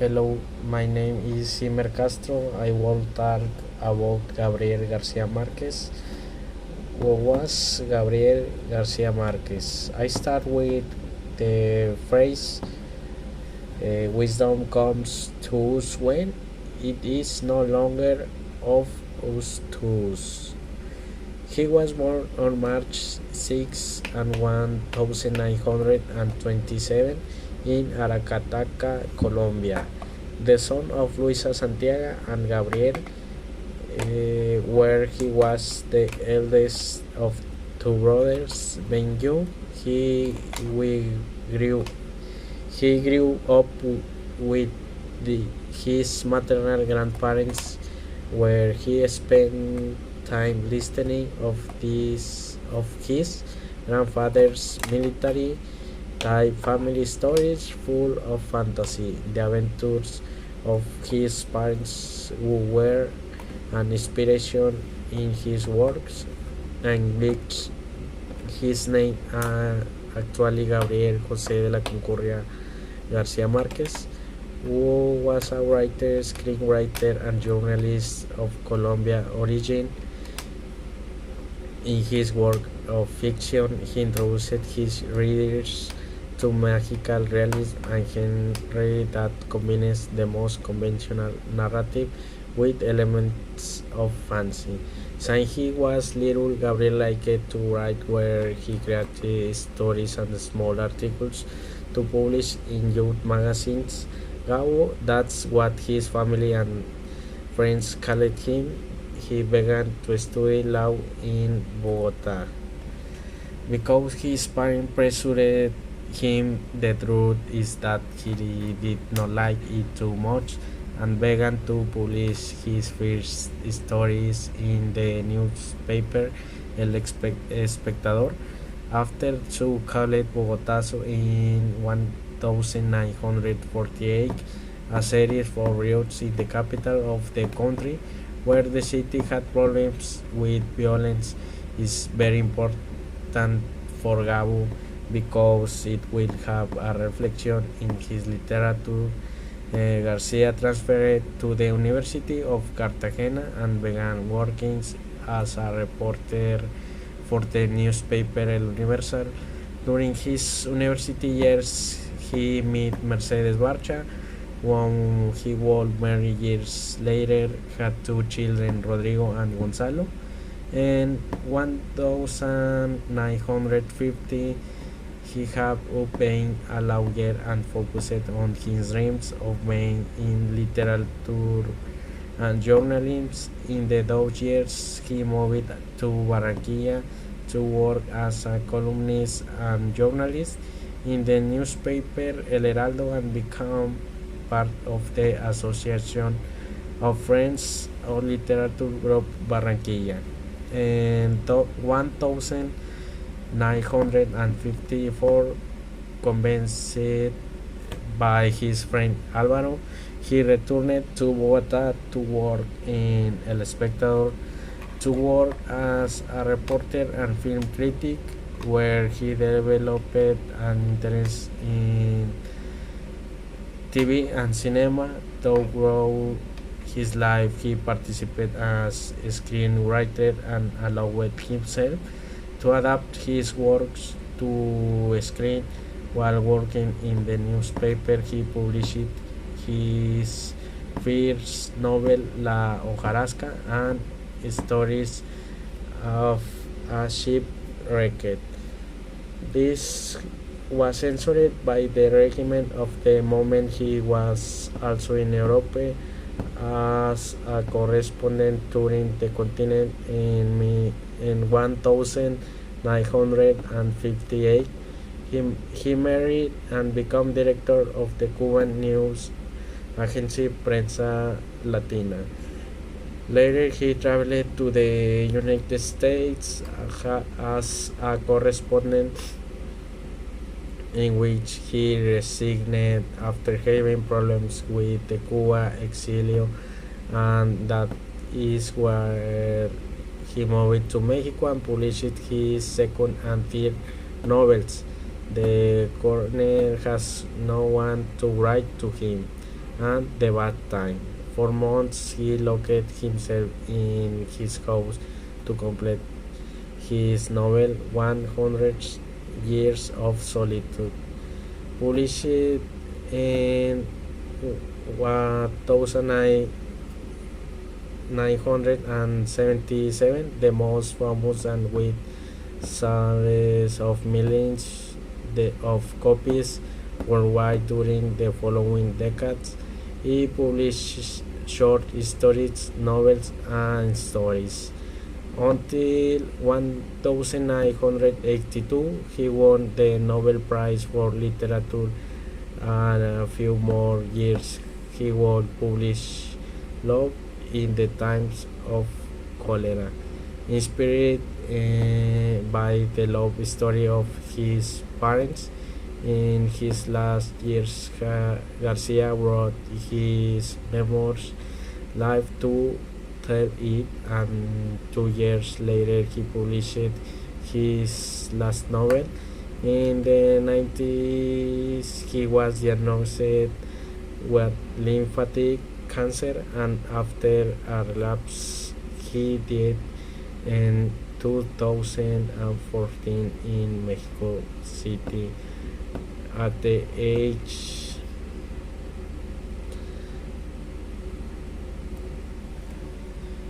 Hello, my name is Simer Castro. I will talk about Gabriel García Márquez. Who was Gabriel García Márquez? I start with the phrase wisdom comes to us when it is no longer of us to us. He was born on March 6 and 1927 in Aracataca, Colombia, the son of Luisa Santiago and Gabriel, where he was the eldest of two brothers. Being young, we grew he grew up with his maternal grandparents, where he spent time listening of his grandfather's military type family stories full of fantasy. The adventures of his parents who were an inspiration in his works and gives his name actually Gabriel José de la Concurria García Márquez, who was a writer, screenwriter, and journalist of Colombia origin. In his work of fiction, he introduced his readers to magical realism and genre that combines the most conventional narrative with elements of fantasy. Since he was little, Gabriel liked to write, where he created stories and small articles to publish in youth magazines. Gabo, that's what his family and friends called him. He began to study law in Bogota. Because his parents pressured him, the truth is that he did not like it too much and began to publish his first stories in the newspaper El Espectador. After two called Bogotazo in 1948, a series for riots in the capital of the country, where the city had problems with violence, is very important for Gabo because it will have a reflection in his literature. Garcia transferred to the University of Cartagena and began working as a reporter for the newspaper El Universal. During his university years, he met Mercedes Barcha, whom he would marry years later, had two children, Rodrigo and Gonzalo. In 1950, he had up being a lawyer and focused on his dreams of being in literature and journalism. In those years, he moved to Barranquilla to work as a columnist and journalist in the newspaper El Heraldo and become part of the Association of Friends of Literature Group Barranquilla. In 1954, convinced by his friend Alvaro, he returned to Bogota to work in El Espectador, to work as a reporter and film critic, where he developed an interest in TV and cinema. Throughout his life, he participated as a screenwriter and allowed himself to adapt his works to screen. While working in the newspaper, he published his first novel, La Hojarasca, and stories of a shipwreck. This was censored by the regime of the moment. He was also in Europe as a correspondent touring the continent in 1958. He married and became director of the Cuban news agency Prensa Latina. Later, he traveled to the United States as a correspondent, in which he resigned after having problems with the Cuba exilio, and that is where he moved to Mexico and published his second and third novels. The corner has no one to write to him, and The Bad Time. For months he locked himself in his house to complete his novel 100 Years of Solitude, published in 1977, the most famous and with sales of millions of copies worldwide during the following decades. He published short stories, novels, and stories. Until 1982, he won the Nobel Prize for Literature, and a few more years he would publish Love in the Times of Cholera, inspired by the love story of his parents. In his last years, Garcia wrote his memoirs live to tell it, and 2 years later he published his last novel. In the 90s, he was diagnosed with lymphatic cancer, and after a relapse, he died in 2014 in Mexico City at the age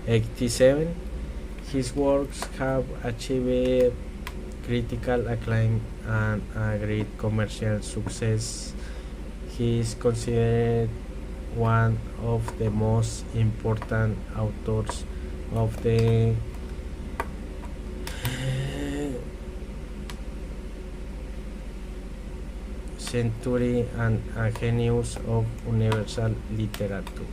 87. His works have achieved critical acclaim and a great commercial success. He is considered one of the most important authors of the century and a genius of universal literature.